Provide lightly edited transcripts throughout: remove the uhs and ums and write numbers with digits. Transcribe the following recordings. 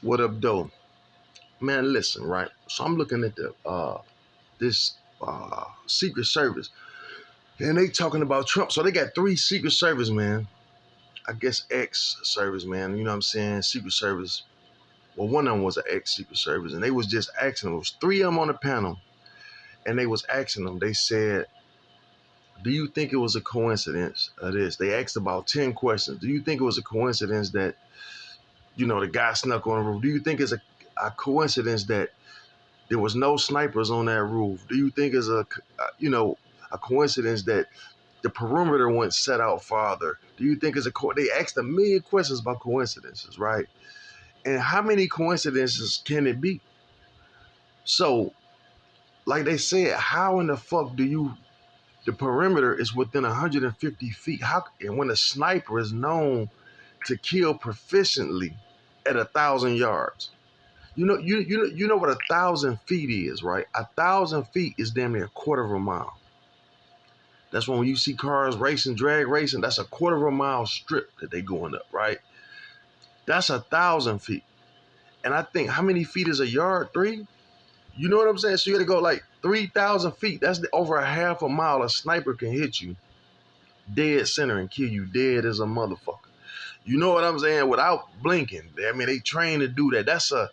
What up, though? Man, listen, right? So I'm looking at the this Secret Service, and they talking about Trump. So they got three Secret Service, man. I guess ex-service, man. You know what I'm saying? Secret Service. Well, one of them was an ex-Secret Service, and they was just asking them. It was three of them on the panel, and they was asking them. They said, "Do you think it was a coincidence of this?" They asked about 10 questions. Do you think it was a coincidence that the guy snuck on the roof? Do you think it's a coincidence that there was no snipers on that roof? Do you think it's a coincidence that the perimeter went set out farther? Do you think it's they asked a million questions about coincidences, right? And how many coincidences can it be? So, like they said, how in the fuck the perimeter is within 150 feet? And when a sniper is known to kill proficiently at 1,000 yards? You know what 1,000 feet is, right? 1,000 feet is damn near a quarter of a mile. That's when you see cars racing, drag racing, that's a quarter of a mile strip that they going up, right? That's 1,000 feet. And I think, how many feet is a yard? 3? You know what I'm saying? So you got to go like 3,000 feet. That's over a half a mile. A sniper can hit you dead center and kill you dead as a motherfucker. You know what I'm saying? Without blinking. I mean, they trained to do that. That's a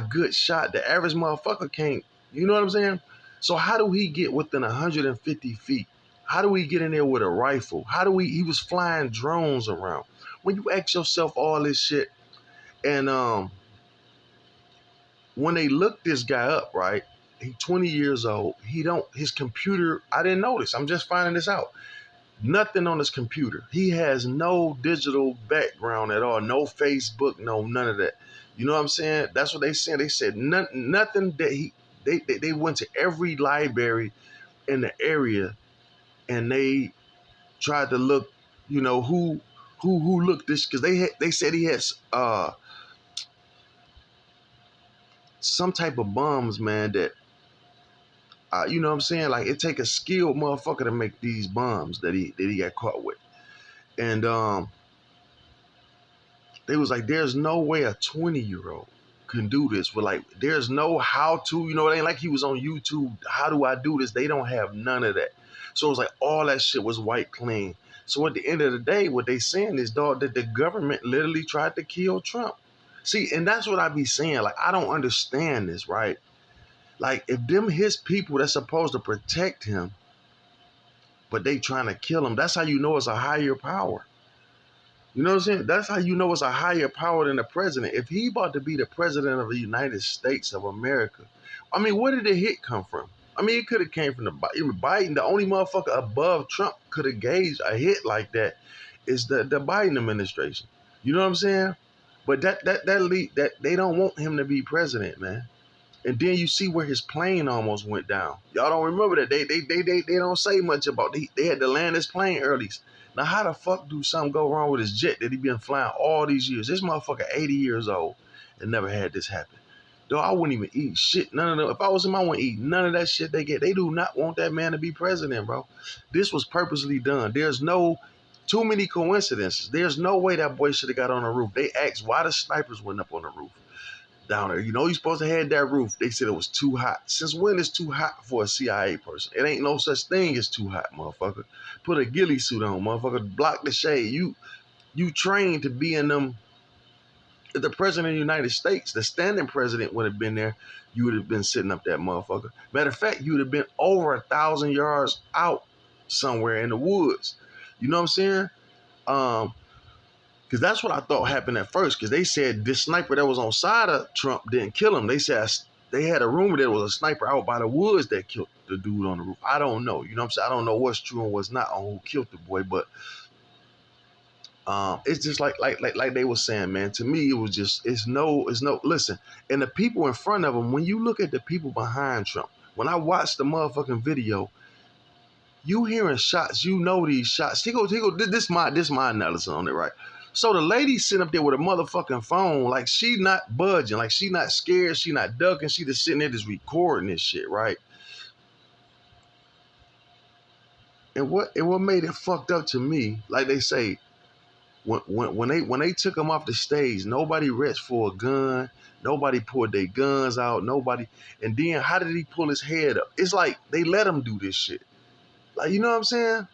good shot. The average motherfucker can't. You know what I'm saying? So how do he get within 150 feet? How do we get in there with a rifle? He was flying drones around. When you ask yourself all this shit, and when they looked this guy up, right? He 20 years old. His computer, I didn't notice. I'm just finding this out. Nothing on his computer. He has no digital background at all. No Facebook, no none of that. You know what I'm saying? That's what they said. They said nothing that they went to every library in the area, and they tried to look, who looked this, because they said he had some type of bombs, man, that you know what I'm saying? Like, it take a skilled motherfucker to make these bombs that he got caught with. And they was like, there's no way a 20-year-old can do this. But like, there's no how to, it ain't like he was on YouTube. How do I do this? They don't have none of that. So it was like all that shit was white clean. So at the end of the day, what they saying is, dog, that the government literally tried to kill Trump. See, and that's what I be saying. Like, I don't understand this, right? Like, if his people that's supposed to protect him, but they trying to kill him, that's how you know it's a higher power. You know what I'm saying? That's how you know it's a higher power than the president. If he about to be the president of the United States of America, I mean, where did the hit come from? I mean, it could have came from Biden. The only motherfucker above Trump could have gauged a hit like that is the Biden administration. You know what I'm saying? But that they don't want him to be president, man. And then you see where his plane almost went down. Y'all don't remember that. They don't say much about it. They had to land his plane early. Now, how the fuck do something go wrong with his jet that he been flying all these years? This motherfucker 80 years old and never had this happen. Though I wouldn't even eat shit. None of them. If I was him, I wouldn't eat none of that shit they get. They do not want that man to be president, bro. This was purposely done. There's no too many coincidences. There's no way that boy should have got on the roof. They asked why the snipers went up on the roof down there. You're supposed to have that roof. They said it was too hot. Since when is too hot for a CIA person? It ain't no such thing as too hot, motherfucker. Put a ghillie suit on, motherfucker. Block the shade. You trained to be in them. If the president of the United States, the standing president, would have been there, you would have been sitting up that motherfucker. Matter of fact, you would have been over 1,000 yards out somewhere in the woods. You know what I'm saying? Because that's what I thought happened at first. Because they said this sniper that was on side of Trump didn't kill him. They said they had a rumor that it was a sniper out by the woods that killed the dude on the roof. I don't know. You know what I'm saying? I don't know what's true and what's not on who killed the boy. But it's just like they were saying, man. To me, it was just it's no. Listen, and the people in front of him. When you look at the people behind Trump, when I watched the motherfucking video, you hearing shots. You know these shots. He go. This my analysis on it, right? So the lady sitting up there with a motherfucking phone, like she not budging, like she not scared, she not ducking, she just sitting there just recording this shit, right? And what made it fucked up to me, like they say, When they took him off the stage, nobody reached for a gun. Nobody pulled their guns out. Nobody. And then how did he pull his head up? It's like they let him do this shit. Like, you know what I'm saying?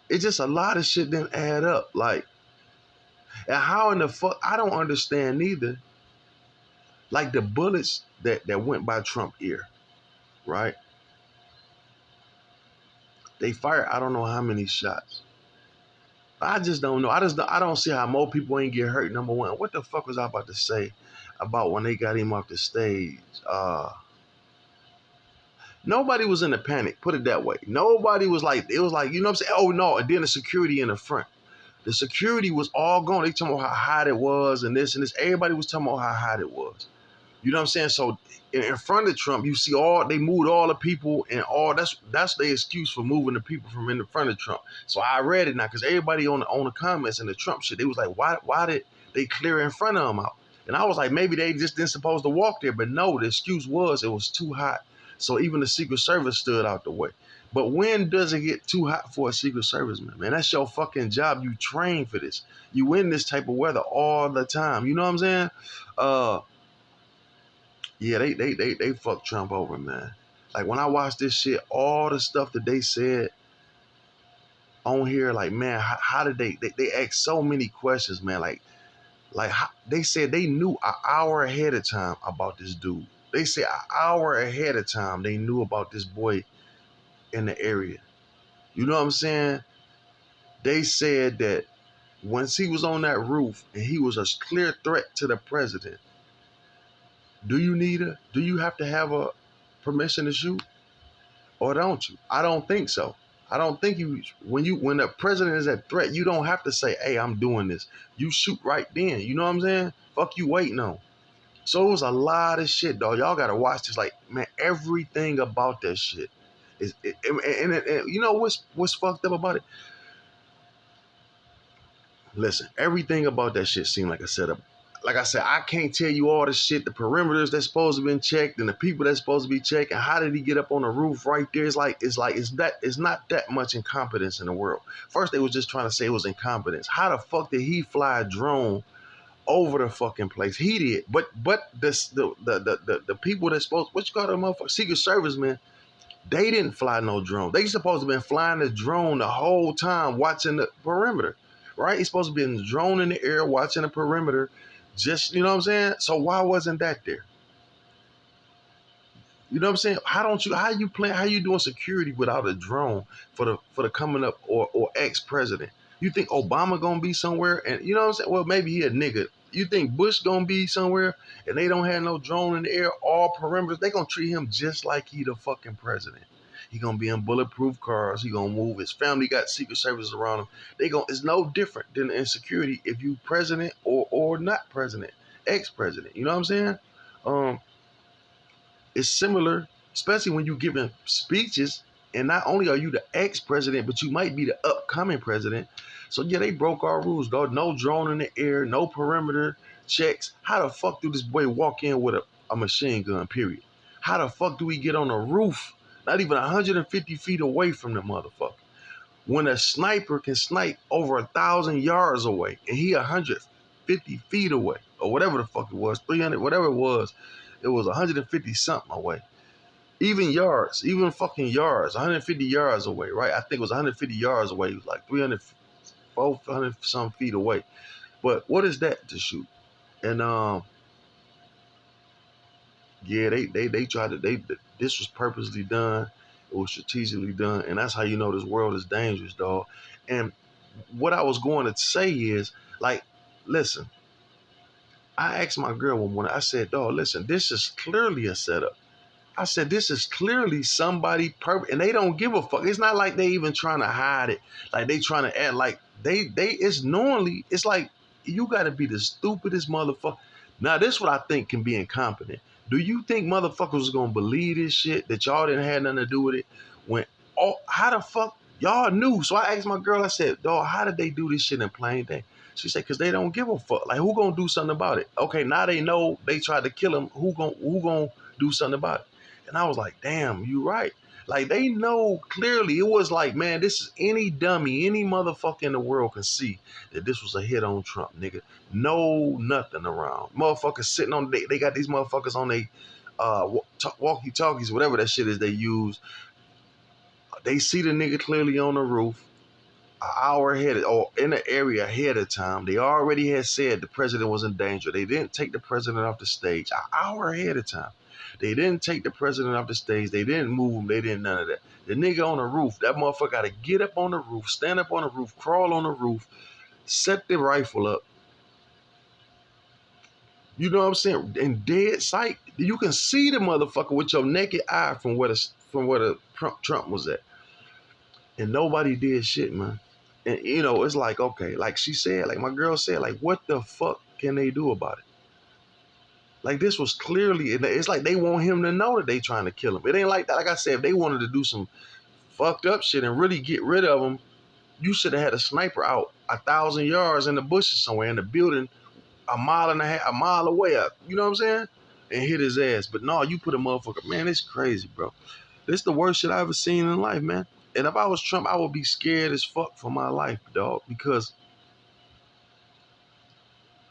It's just a lot of shit didn't add up. Like, and how in the fuck, I don't understand neither. Like the bullets that went by Trump ear, right? They fired I don't know how many shots. I just don't know. I don't see how more people ain't get hurt. Number one, what the fuck was I about to say about when they got him off the stage? Nobody was in a panic. Put it that way. Nobody was like, it was like, you know what I'm saying? Oh no! And then the security in the front. The security was all gone. They talking about how hot it was and this and this. Everybody was talking about how hot it was. You know what I'm saying? So in front of Trump, you see they moved all the people and all that's their excuse for moving the people from in the front of Trump. So I read it now because everybody on the comments and the Trump shit, they was like, why did they clear in front of him out? And I was like, maybe they just didn't supposed to walk there, but no, the excuse was it was too hot. So even the Secret Service stood out the way. But when does it get too hot for a Secret Serviceman? Man, that's your fucking job. You train for this. You in this type of weather all the time. You know what I'm saying? Yeah, they fucked Trump over, man. Like when I watched this shit, all the stuff that they said on here, like man, how did they asked so many questions, man. Like how, they said they knew an hour ahead of time about this dude. They said an hour ahead of time they knew about this boy in the area. You know what I'm saying? They said that once he was on that roof and he was a clear threat to the president, do you have to have a permission to shoot? Or don't you? I don't think so. I don't think when the president is a threat, you don't have to say, hey, I'm doing this. You shoot right then. You know what I'm saying? Fuck you waiting on. So it was a lot of shit, dog. Y'all gotta watch this. Like, man, everything about that shit and you know what's fucked up about it? Listen, everything about that shit seemed like a setup. Like I said, I can't tell you all the shit, the perimeters that's supposed to be checked and the people that's supposed to be checked and how did he get up on the roof right there? It's not that much incompetence in the world. First they was just trying to say it was incompetence. How the fuck did he fly a drone over the fucking place? He did. But the people that's supposed, what you call them motherfuckers? Secret Service, man. They didn't fly no drone. They supposed to have been flying the drone the whole time watching the perimeter, right? He's supposed to be in the drone in the air watching the perimeter. Just, you know what I'm saying? So why wasn't that there? You know what I'm saying? How you doing security without a drone for the coming up or ex-president? You think Obama gonna be somewhere and you know what I'm saying? Well, maybe he a nigga. You think Bush gonna be somewhere and they don't have no drone in the air, all perimeters, they gonna treat him just like he the fucking president. He gonna be in bulletproof cars, he gonna move, his family got Secret Service around him. It's no different than in security if you president or not president, ex-president. You know what I'm saying? Um it's similar, especially when you're giving speeches, and not only are you the ex-president, but you might be the upcoming president. So yeah, they broke our rules, dog. No drone in the air, no perimeter checks. How the fuck do this boy walk in with a machine gun, period? How the fuck do we get on a roof, not even 150 feet away from the motherfucker? When a sniper can snipe over 1,000 yards away, and he 150 feet away, or whatever the fuck it was, 300, whatever it was 150 something away. Even fucking yards, 150 yards away, right? I think it was 150 yards away. It was like 300, 400 some feet away. But what is that to shoot? And yeah, they tried to this was purposely done. It was strategically done, and that's how you know this world is dangerous, dog. And what I was going to say is, like, listen, I asked my girl one morning, I said, dog, listen, this is clearly a setup. I said, this is clearly somebody perfect, and they don't give a fuck. It's not like they even trying to hide it. Like they trying to act like it's normally, it's like, you got to be the stupidest motherfucker. Now, this is what I think can be incompetent. Do you think motherfuckers was going to believe this shit, that y'all didn't have nothing to do with it? When, oh, how the fuck, y'all knew? So I asked my girl, I said, dog, how did they do this shit in plain day? She said, because they don't give a fuck. Like, who gonna do something about it? Okay, now they know they tried to kill him. Who gonna do something about it? And I was like, damn, you right. Like they know clearly. It was like, man, this is any dummy, any motherfucker in the world can see that this was a hit on Trump, nigga. No nothing around. Motherfuckers sitting on they got these motherfuckers on they walkie talkies, whatever that shit is they use. They see the nigga clearly on the roof, an hour ahead or in the area ahead of time. They already had said the president was in danger. They didn't take the president off the stage an hour ahead of time. They didn't take the president off the stage. They didn't move him. They didn't none of that. The nigga on the roof, that motherfucker got to get up on the roof, stand up on the roof, crawl on the roof, set the rifle up. You know what I'm saying? In dead sight, you can see the motherfucker with your naked eye from where the Trump was at, and nobody did shit, man. And you know, it's like, okay, like she said, like my girl said, like what the fuck can they do about it? Like this was clearly, it's like they want him to know that they trying to kill him. It ain't like that. Like I said, if they wanted to do some fucked up shit and really get rid of him, you should have had a sniper out 1,000 yards in the bushes somewhere in the building, a mile and a half, a mile away up. You know what I'm saying? And hit his ass. But no, you put a motherfucker. Man, it's crazy, bro. This the worst shit I ever seen in life, man. And if I was Trump, I would be scared as fuck for my life, dog, because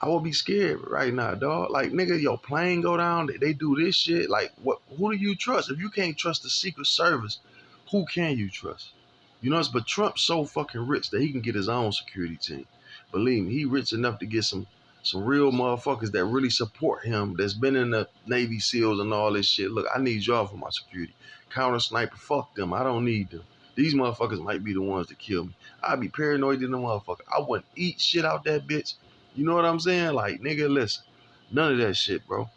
I would be scared right now, dog. Like, nigga, your plane go down, they do this shit. Like, what? Who do you trust? If you can't trust the Secret Service, who can you trust? You know, but Trump's so fucking rich that he can get his own security team. Believe me, he rich enough to get some real motherfuckers that really support him, that's been in the Navy SEALs and all this shit. Look, I need y'all for my security. Counter sniper, fuck them. I don't need them. These motherfuckers might be the ones that kill me. I'd be paranoid in the motherfucker. I wouldn't eat shit out that bitch. You know what I'm saying? Like, nigga, listen. None of that shit, bro.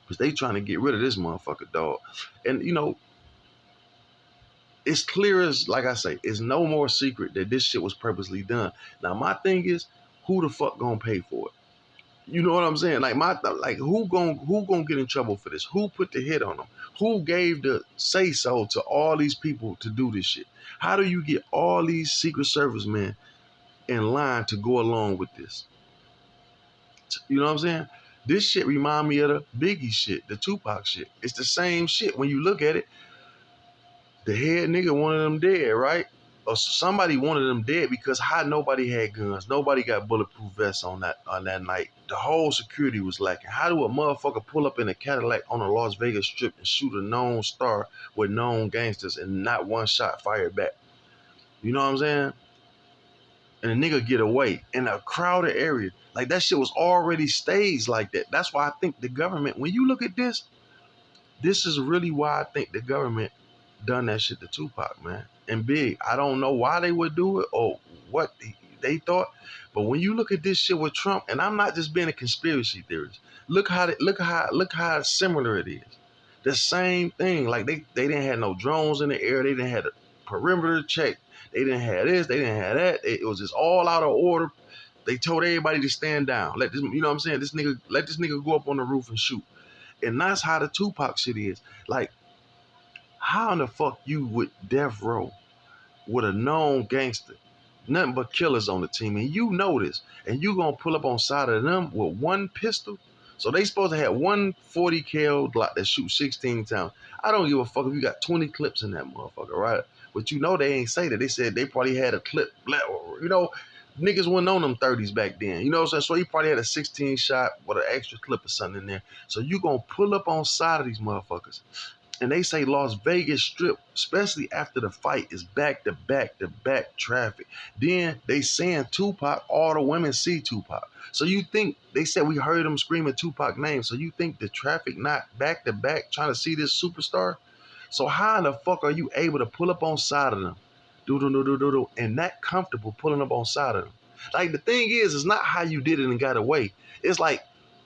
Because they trying to get rid of this motherfucker, dog. And, you know, it's clear as, like I say, it's no more secret that this shit was purposely done. Now, my thing is, who the fuck gonna pay for it? You know what I'm saying? Like who gonna get in trouble for this? Who put the hit on them? Who gave the say so to all these people to do this shit? How do you get all these Secret Service men in line to go along with this? You know what I'm saying? This shit remind me of the Biggie shit, the Tupac shit. It's the same shit when you look at it. The head nigga wanted them dead, right? Or somebody wanted them dead because how nobody had guns. Nobody got bulletproof vests on that night. The whole security was lacking. How do a motherfucker pull up in a Cadillac on a Las Vegas strip and shoot a known star with known gangsters and not one shot fired back? You know what I'm saying? And a nigga get away in a crowded area. Like that shit was already staged like that. That's why I think the government, when you look at this is really why I think the government done that shit to Tupac, man. And Big, I don't know why they would do it or what they thought, but when you look at this shit with Trump, and I'm not just being a conspiracy theorist, look how similar it is. The same thing. Like they didn't have no drones in the air. They didn't have a perimeter check. They didn't have this. They didn't have that. It was just all out of order. They told everybody to stand down. Let this, you know what I'm saying? Let this nigga go up on the roof and shoot. And that's how the Tupac shit is. Like, how in the fuck you with death row with a known gangster, nothing but killers on the team, and you know this, and you gonna pull up on side of them with one pistol? So they supposed to have one 40 cal Glock that shoot 16 times. I don't give a fuck if you got 20 clips in that motherfucker, right? But you know they ain't say that. They said they probably had a clip, you know, niggas wasn't on them 30s back then. You know what I'm saying? So he probably had a 16 shot with an extra clip or something in there. So you gonna pull up on side of these motherfuckers. And they say Las Vegas Strip, especially after the fight, is back to back to back traffic. Then they saying Tupac, all the women see Tupac. So you think, they said we heard them screaming Tupac name. So you think the traffic not back to back trying to see this superstar? So how in the fuck are you able to pull up on side of them? And not comfortable pulling up on side of them? Like the thing is, it's not how you did it and got away. It's like,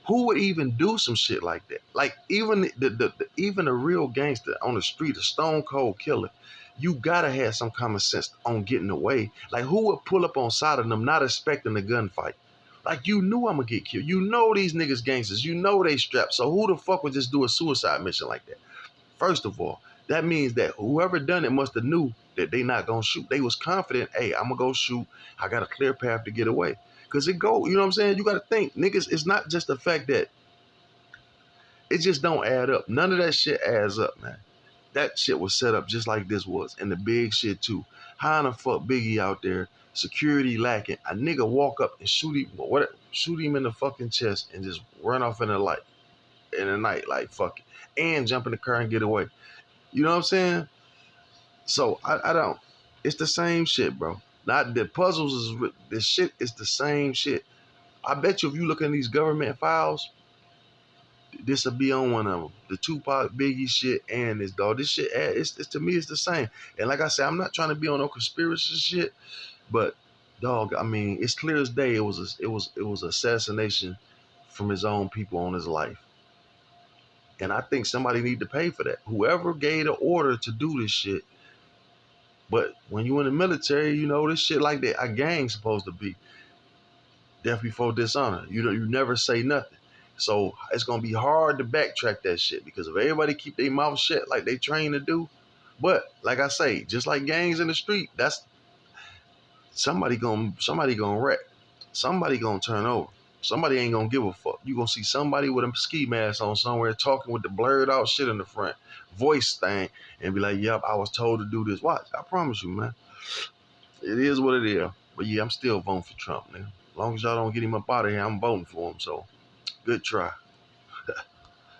who would even do some shit like that? Like even the real gangster on the street, a stone cold killer, you gotta have some common sense on getting away. Like who would pull up on side of them not expecting a gunfight? Like you knew I'm gonna get killed. You know these niggas gangsters. You know they strapped. So who the fuck would just do a suicide mission like that? First of all, that means that whoever done it must have knew that they not gonna shoot. They was confident, hey, I'm gonna go shoot. I got a clear path to get away. Cause it go, you know what I'm saying? You gotta think, niggas, it's not just the fact that it just don't add up. None of that shit adds up, man. That shit was set up just like this was, and the big shit too. How in the fuck Biggie out there, security lacking, a nigga walk up and shoot him in the fucking chest and just run off in the night, like fuck it, and jump in the car and get away. You know what I'm saying? So I don't. It's the same shit, bro. Not the puzzles is the shit. Is the same shit. I bet you if you look in these government files, this will be on one of them. The Tupac, Biggie shit, and this dog. This shit, it's to me, it's the same. And like I said, I'm not trying to be on no conspiracy shit, but dog, I mean, it's clear as day. It was assassination from his own people on his life, and I think somebody need to pay for that. Whoever gave the order to do this shit. But when you in the military, you know this shit like that. A gang supposed to be death before dishonor. You never say nothing. So it's gonna be hard to backtrack that shit because if everybody keep their mouth shut like they trained to do, but like I say, just like gangs in the street, that's somebody gonna wreck, somebody gonna turn over, somebody ain't gonna give a fuck. You gonna see somebody with a ski mask on somewhere talking with the blurred out shit in the front, voice thing, and be like, "Yep, I was told to do this." Watch, I promise you, man. It is what it is. But yeah, I'm still voting for Trump, man. As long as y'all don't get him up out of here, I'm voting for him. So good try.